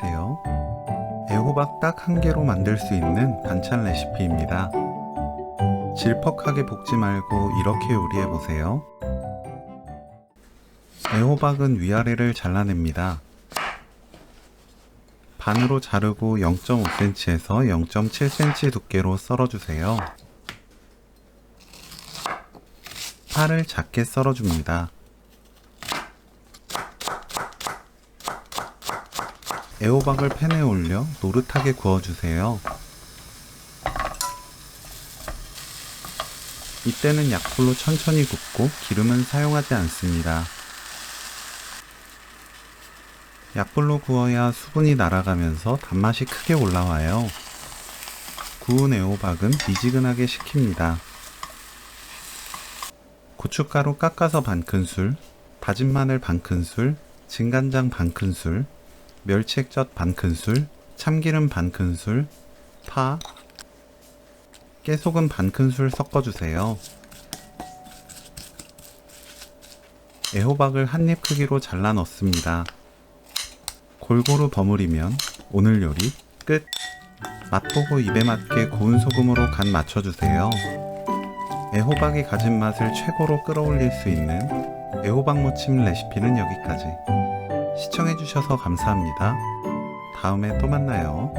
안녕하세요. 애호박 딱 한 개로 만들 수 있는 반찬 레시피입니다. 질퍽하게 볶지 말고 이렇게 요리해보세요. 애호박은 위아래를 잘라냅니다. 반으로 자르고 0.5cm에서 0.7cm 두께로 썰어주세요. 파를 작게 썰어줍니다. 애호박을 팬에 올려 노릇하게 구워주세요. 이때는 약불로 천천히 굽고 기름은 사용하지 않습니다. 약불로 구워야 수분이 날아가면서 단맛이 크게 올라와요. 구운 애호박은 미지근하게 식힙니다. 고춧가루 깎아서 반큰술, 다진 마늘 반큰술, 진간장 반큰술, 멸치액젓 반큰술, 참기름 반큰술, 파, 깨소금 반큰술 섞어주세요. 애호박을 한입 크기로 잘라 넣습니다. 골고루 버무리면 오늘 요리 끝! 맛보고 입에 맞게 고운 소금으로 간 맞춰주세요. 애호박이 가진 맛을 최고로 끌어올릴 수 있는 애호박 무침 레시피는 여기까지. 시청해주셔서 감사합니다. 다음에 또 만나요.